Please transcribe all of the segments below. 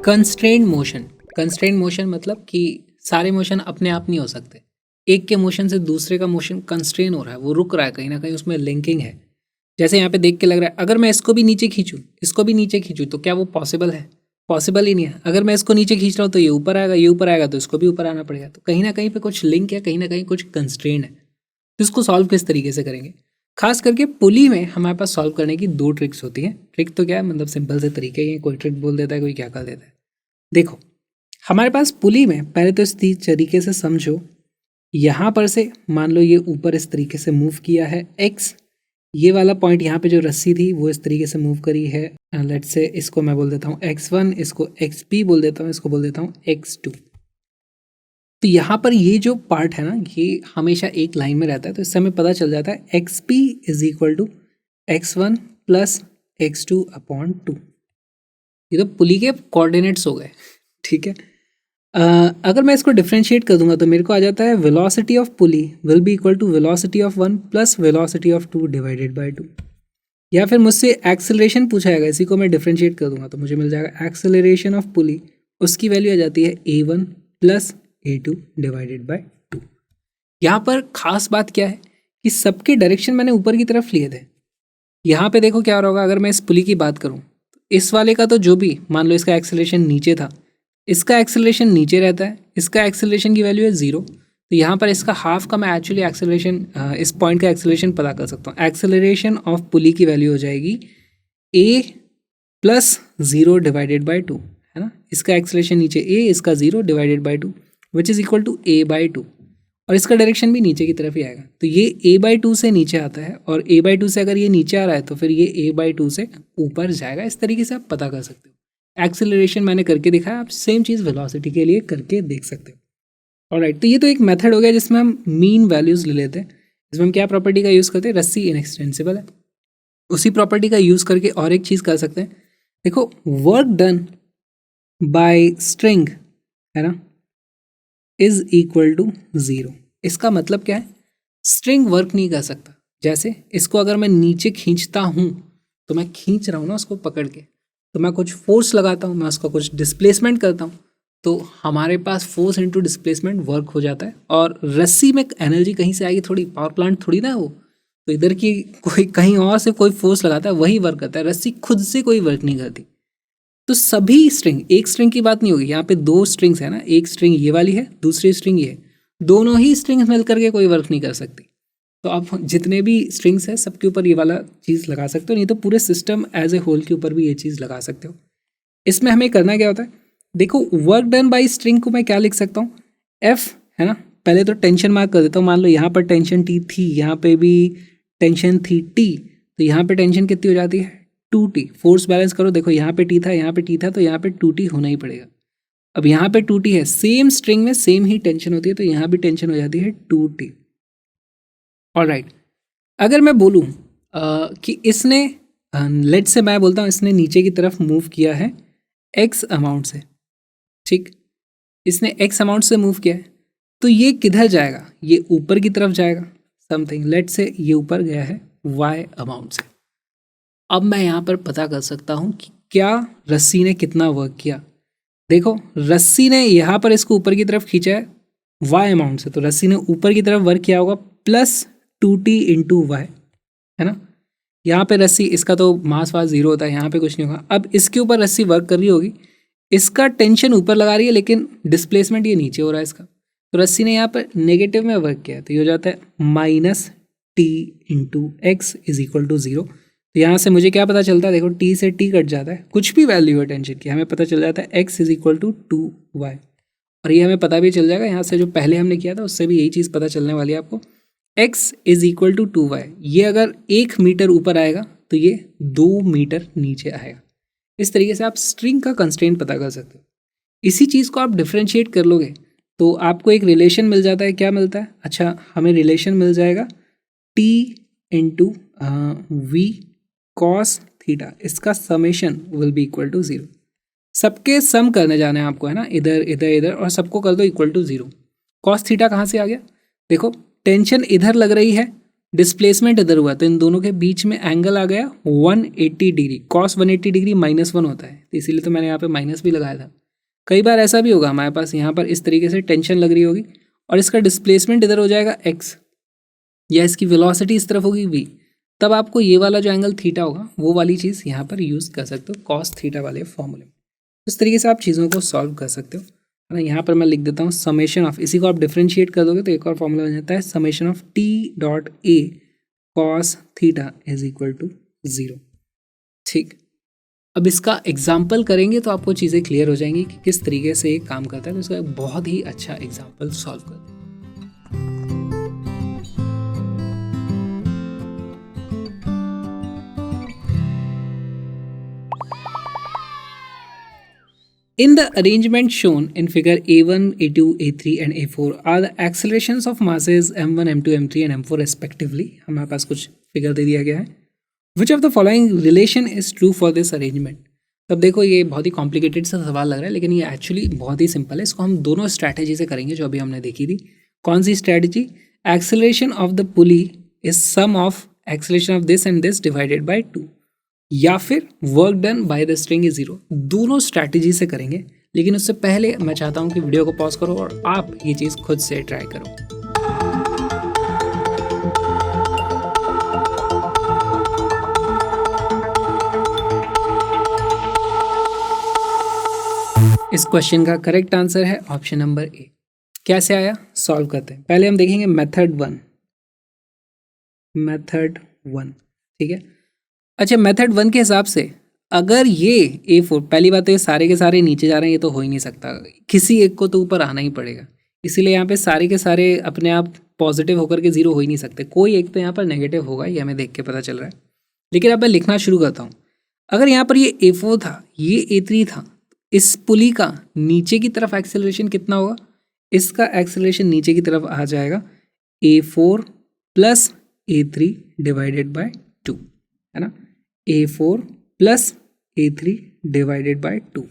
Constrained motion मतलब कि सारे मोशन अपने आप नहीं हो सकते। एक के मोशन से दूसरे का मोशन कंस्ट्रेन हो रहा है, वो रुक रहा है, कहीं ना कहीं उसमें लिंकिंग है। जैसे यहाँ पे देख के लग रहा है अगर मैं इसको भी नीचे खींचूं, इसको भी नीचे खींचूं, तो क्या वो पॉसिबल है? पॉसिबल ही नहीं है। अगर मैं इसको नीचे खींच रहा हूँ तो ये ऊपर आएगा, ये ऊपर आएगा तो इसको भी ऊपर आना पड़ेगा। तो कहीं ना कहीं पे कुछ लिंक है, कहीं ना कहीं कुछ कंस्ट्रेन है। तो इसको सॉल्व किस तरीके से करेंगे? खास करके पुली में हमारे पास सॉल्व करने की दो ट्रिक्स होती हैं। ट्रिक तो क्या है, मतलब सिंपल से तरीके ही हैं, कोई ट्रिक बोल देता है, कोई क्या कर देता है। देखो, हमारे पास पुली में पहले तो इस तरीके से समझो, यहाँ पर से मान लो ये ऊपर इस तरीके से मूव किया है एक्स, ये वाला पॉइंट यहाँ पे जो रस्सी थी वो इस तरीके से मूव करी है। लेट्स से इसको मैं बोल देता हूँ x1, इसको xp बोल देता हूँ, इसको बोल देता हूँ x2। तो यहाँ पर ये जो पार्ट है ना, ये हमेशा एक लाइन में रहता है। तो इससे हमें पता चल जाता है xp is equal to x1 plus x2 upon 2। ये तो पुली के कोऑर्डिनेट्स हो गए, ठीक है। अगर मैं इसको डिफ्रेंशिएट कर दूंगा तो मेरे को आ जाता है velocity of pulley will be equal to velocity of 1 plus velocity of 2 divided by 2। या फिर मुझसे एक्सेलरेशन पूछा जाएगा, इसी को मैं डिफ्रेंशिएट कर दूंगा तो मुझे मिल जाएगा एक्सेलरेशन ऑफ पुली, उसकी वैल्यू आ जाती है a1 plus a2 divided by 2। यहाँ पर खास बात क्या है कि सबके डायरेक्शन मैंने ऊपर की तरफ लिए थे। यहाँ पे देखो क्या हो रहा होगा, अगर मैं इस पुली की बात करूँ, इस वाले का तो जो भी मान लो इसका एक्सेलरेशन नीचे था, इसका एक्सेलरेशन नीचे रहता है, इसका एक्सेलरेशन की वैल्यू है 0। तो यहाँ पर इसका हाफ का मैं एक्चुअली एक्सेलरेशन, इस पॉइंट का एक्सेलरेशन पता कर सकता हूँ। एक्सेलरेशन ऑफ पुली की वैल्यू हो जाएगी a प्लस 0 डिवाइडेड बाई 2, है ना। इसका एक्सेलरेशन नीचे a, इसका 0 divided by 2 which is equal to a by 2, और इसका डायरेक्शन भी नीचे की तरफ ही आएगा। तो ये a बाई 2 से नीचे आता है, और a बाई 2 से अगर ये नीचे आ रहा है तो फिर ये a बाई 2 से ऊपर जाएगा। इस तरीके से आप पता कर सकते हो। एक्सेलरेशन मैंने करके दिखाया, आप सेम चीज़ वेलोसिटी के लिए करके देख सकते हो। ऑलराइट, तो ये तो एक मेथड हो गया जिसमें हम मीन वैल्यूज़ ले लेते हैं। इसमें हम क्या प्रॉपर्टी का यूज़ करते हैं, रस्सी इनएक्सटेंसिबल है, उसी प्रॉपर्टी का यूज़ करके और एक चीज़ कर सकते हैं। देखो, वर्क डन बाय स्ट्रिंग, है ना, इज इक्वल टू 0। इसका मतलब क्या है, स्ट्रिंग वर्क नहीं कर सकता। जैसे इसको अगर मैं नीचे खींचता हूँ, तो मैं खींच रहा हूँ ना उसको पकड़ के, तो मैं कुछ फोर्स लगाता हूँ, मैं उसका कुछ डिस्प्लेसमेंट करता हूँ, तो हमारे पास फोर्स इनटू डिस्प्लेसमेंट वर्क हो जाता है। और रस्सी में एनर्जी कहीं से आएगी थोड़ी, पावर प्लांट थोड़ी ना वो, तो इधर की कोई कहीं और से कोई फोर्स लगाता है, वही वर्क करता है। रस्सी खुद से कोई वर्क नहीं करती। तो सभी स्ट्रिंग, एक स्ट्रिंग की बात नहीं होगी, यहाँ पे दो स्ट्रिंग्स है ना, एक स्ट्रिंग ये वाली है, दूसरी स्ट्रिंग ये है, दोनों ही स्ट्रिंग्स मिल करके कोई वर्क नहीं कर सकती। तो आप जितने भी स्ट्रिंग्स है सबके ऊपर ये वाला चीज़ लगा सकते हो, नहीं तो पूरे सिस्टम एज ए होल के ऊपर भी ये चीज़ लगा सकते हो। इसमें हमें करना क्या होता है, देखो, वर्क डन बाई स्ट्रिंग को मैं क्या लिख सकता हूँ, एफ, है ना। पहले तो टेंशन मार्क कर देता हूँ, मान लो यहाँ पर टेंशन टी थी, यहाँ पे भी टेंशन थी टी, तो यहाँ पे टेंशन कितनी हो जाती है, 2t। फोर्स बैलेंस करो, देखो यहाँ पे टी था, यहाँ पे टी था, तो यहाँ पे 2t होना ही पड़ेगा। अब यहाँ पे 2t है, सेम स्ट्रिंग में सेम ही टेंशन होती है, तो यहाँ भी टेंशन हो जाती है 2t। ऑलराइट, अगर मैं बोलूँ कि इसने, लेट से मैं बोलता हूँ इसने नीचे की तरफ मूव किया है x अमाउंट से, ठीक, इसने x अमाउंट से मूव किया है, तो ये किधर जाएगा, ये ऊपर की तरफ जाएगा समथिंग। लेट से ये ऊपर गया है y अमाउंट से। अब मैं यहाँ पर पता कर सकता हूँ कि क्या रस्सी ने कितना वर्क किया। देखो, रस्सी ने यहाँ पर इसको ऊपर की तरफ खींचा है y अमाउंट से, तो रस्सी ने ऊपर की तरफ वर्क किया होगा प्लस 2t इंटू वाई, है ना। यहाँ पे रस्सी, इसका तो मास वास 0 होता है, यहाँ पे कुछ नहीं होगा। अब इसके ऊपर रस्सी वर्क कर रही होगी, इसका टेंशन ऊपर लगा रही है, लेकिन डिस्प्लेसमेंट ये नीचे हो रहा है इसका, तो रस्सी ने यहाँ पर नेगेटिव में वर्क किया है, तो ये हो जाता है minus T into X is equal to 0। तो यहाँ से मुझे क्या पता चलता है, देखो t से t कट जाता है, कुछ भी वैल्यू है टेंशन की, हमें पता चल जाता है x is equal to 2y। और ये हमें पता भी चल जाएगा, यहाँ से जो पहले हमने किया था उससे भी यही चीज़ पता चलने वाली है आपको, x is equal to 2y। ये अगर 1 मीटर ऊपर आएगा तो ये 2 मीटर नीचे आएगा। इस तरीके से आप स्ट्रिंग का कंस्ट्रेंट पता कर सकते हो। इसी चीज़ को आप डिफ्रेंशिएट कर लोगे तो आपको एक रिलेशन मिल जाता है। क्या मिलता है, अच्छा, हमें रिलेशन मिल जाएगा t into V cos theta, इसका summation will be equal to 0। सबके सम करने जाने हैं आपको, है ना, इधर इधर इधर, और सबको कर दो इक्वल टू 0। कॉस थीटा कहाँ से आ गया, देखो टेंशन इधर लग रही है, डिस्प्लेसमेंट इधर हुआ तो इन दोनों के बीच में एंगल आ गया 180 डिग्री, कॉस 180 डिग्री -1 होता है, तो इसीलिए तो मैंने यहाँ पे माइनस भी लगाया था। कई बार ऐसा भी होगा हमारे पास यहाँ पर इस तरीके से टेंशन लग रही होगी और इसका डिस्प्लेसमेंट इधर हो जाएगा x, या इसकी वेलोसिटी इस तरफ होगी v, तब आपको ये वाला जो एंगल थीटा होगा वो वाली चीज़ यहाँ पर यूज़ कर सकते हो कॉस थीटा वाले फॉर्मूले में। इस तरीके से आप चीज़ों को सॉल्व कर सकते हो, है ना। यहाँ पर मैं लिख देता हूँ समेशन ऑफ, इसी को आप डिफ्रेंशिएट कर दोगे तो एक और फॉर्मूला बन जाता है summation of T dot A cos theta is equal to 0। ठीक, अब इसका एग्जाम्पल करेंगे तो आपको चीज़ें क्लियर हो जाएंगी कि किस तरीके से ये काम करता है। तो इसका एक बहुत ही अच्छा एग्जाम्पल सॉल्व करते हैं। In the arrangement shown in figure A1, A2, A3 and A4 are the accelerations of masses m1, m2, m3 and m4 respectively। हमारे पास कुछ फिगर दे दिया गया है। Which of the following relation is true for this arrangement? तब देखो ये बहुत ही complicated सा सवाल लग रहा है, लेकिन ये एक्चुअली बहुत ही सिंपल है। इसको हम दोनों स्ट्रैटेजी से करेंगे जो अभी हमने देखी थी। कौन सी strategy? Acceleration of the pulley is sum of acceleration of this and this divided by 2, या फिर work done by the string is 0। दोनों स्ट्रैटेजी से करेंगे, लेकिन उससे पहले मैं चाहता हूँ कि वीडियो को पॉज करो और आप ये चीज़ खुद से ट्राई करो। इस क्वेश्चन का करेक्ट आंसर है ऑप्शन नंबर ए। कैसे आया, सॉल्व करते हैं। पहले हम देखेंगे मेथड 1। ठीक है, अच्छा मेथड 1 के हिसाब से अगर ये A4, पहली बात तो ये सारे के सारे नीचे जा रहे हैं, ये तो हो ही नहीं सकता, किसी एक को तो ऊपर आना ही पड़ेगा। इसीलिए यहाँ पे सारे के सारे अपने आप पॉजिटिव होकर के 0 हो ही नहीं सकते, कोई एक तो यहाँ पर नेगेटिव होगा, ये हमें देख के पता चल रहा है। लेकिन अब मैं लिखना शुरू करता हूँ। अगर यहाँ पर ये A4 था, ये A3 था, इस पुली का नीचे की तरफ एक्सेलरेशन कितना होगा? इसका एक्सेलरेशन नीचे की तरफ आ जाएगा A4 plus A3 divided by 2, है ना। A4 plus A3 divided by 2,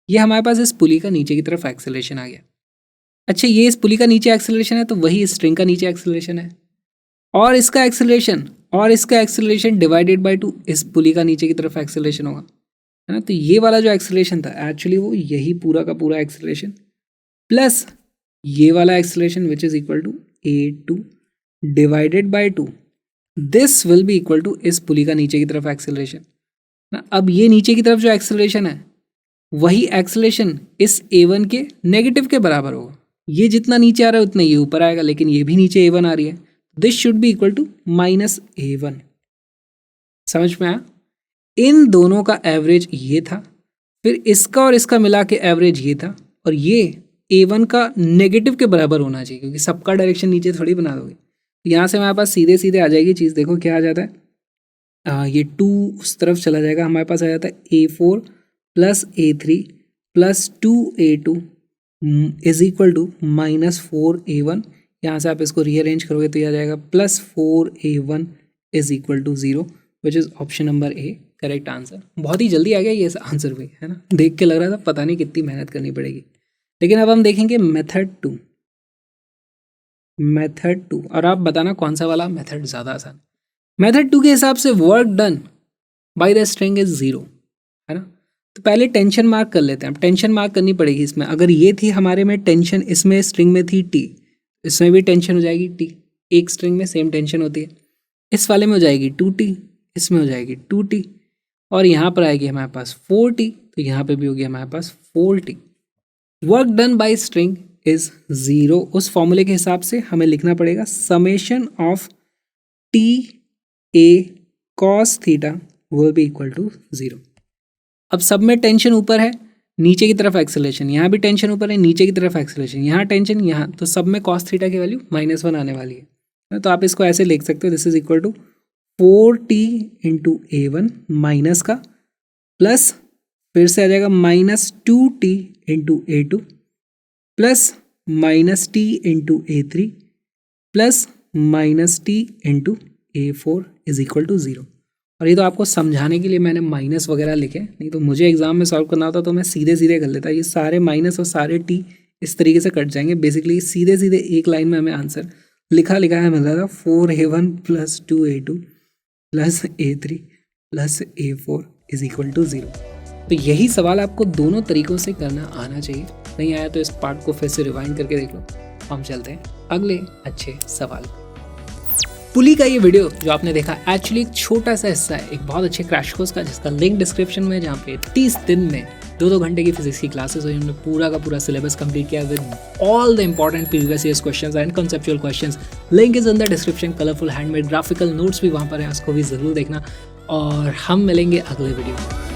ये हमारे पास इस पुली का नीचे की तरफ एक्सेलरेशन आ गया। अच्छा, ये इस पुली का नीचे एक्सेलरेशन है तो वही स्ट्रिंग का नीचे एक्सेलरेशन है, और इसका एक्सेलरेशन डिवाइडेड बाय 2 इस पुली का नीचे की तरफ एक्सेलरेशन होगा, है ना। तो ये वाला जो एक्सेलरेशन था एक्चुअली वो यही पूरा का पूरा एक्सेलरेशन प्लस ये वाला acceleration which is equal to A2 divided by 2, this will be equal to इस पुली का नीचे की तरफ एक्सेलरेशन ना। अब ये नीचे की तरफ जो एक्सेलरेशन है वही एक्सेलरेशन इस A1 के नेगेटिव के बराबर होगा। ये जितना नीचे आ रहा है उतना ये ऊपर आएगा, लेकिन ये भी नीचे A1 आ रही है, this should be equal to -A1। समझ में आया? इन दोनों का एवरेज ये था, फिर इसका और इसका मिला के एवरेज ये था, और ये A1 का नेगेटिव के बराबर होना चाहिए, क्योंकि सबका डायरेक्शन नीचे थोड़ी बना दोगे। यहाँ से हमारे पास सीधे सीधे आ जाएगी चीज़। देखो क्या आ जाता है, ये 2 उस तरफ चला जाएगा, हमारे पास आ जाता है A4 plus A3 plus 2A2 is equal to -4A1। यहाँ से आप इसको रीअरेंज करोगे तो ये आ जाएगा +4A1 is equal to 0, which is option number A correct answer. बहुत ही जल्दी आ गया ये आंसर भी, है ना। देख के लग रहा था पता नहीं कितनी मेहनत करनी पड़ेगी। लेकिन अब हम देखेंगे मेथड 2। और आप बताना कौन सा वाला मेथड ज़्यादा आसान। मेथड 2 के हिसाब से work done by the string is 0, है ना। तो पहले टेंशन मार्क कर लेते हैं। अब टेंशन मार्क करनी पड़ेगी इसमें। अगर ये थी हमारे में टेंशन, इसमें स्ट्रिंग में थी T, इसमें भी टेंशन हो जाएगी T। एक स्ट्रिंग में सेम टेंशन होती है। इस वाले में हो जाएगी 2T, इसमें हो जाएगी 2T, और यहाँ पर आएगी हमारे पास 4T, तो यहाँ पे भी होगी हमारे पास 4T। Work done by string is 0। उस फॉर्मूले के हिसाब से हमें लिखना पड़ेगा summation of T A cos theta will be equal to 0। अब सब में टेंशन ऊपर है, नीचे की तरफ एक्सेलरेशन, यहाँ भी टेंशन ऊपर है, नीचे की तरफ एक्सेलरेशन, यहाँ टेंशन, यहाँ, तो सब में कॉस थीटा की वैल्यू -1 आने वाली है। तो आप इसको ऐसे लिख सकते हो, this is equal to 4T into A1 minus का प्लस फिर से आ जाएगा -2T into A2 plus -T into A3 plus -T into A4 is equal to 0। और ये तो आपको समझाने के लिए मैंने माइनस वगैरह लिखे, नहीं तो मुझे एग्जाम में सॉल्व करना होता तो मैं सीधे सीधे कर लेता। ये सारे माइनस और सारे T इस तरीके से कट जाएंगे। बेसिकली सीधे सीधे एक लाइन में हमें आंसर लिखा है मिल रहा था 4a1 + 2a2 + a3 + a4 = 0। तो यही सवाल आपको दोनों तरीकों से करना आना चाहिए। नहीं आया तो इस पार्ट को फिर से रिवाइंड करके देख लो। हम चलते हैं अगले अच्छे सवाल। पुली का ये वीडियो जो आपने देखा एक्चुअली एक छोटा सा हिस्सा है एक बहुत अच्छे क्रैश कोर्स का, जिसका लिंक डिस्क्रिप्शन में, जहाँ पे 30 दिन में 2-2 घंटे की फिजिक्स की क्लासेस हुई। हमने पूरा का पूरा सिलेबस कंप्लीट किया with all the important previous years questions and conceptual questions. Link is in the description. Colourful handmade graphical notes भी वहाँ पर है, उसको भी ज़रूर देखना। और हम मिलेंगे अगले वीडियो में।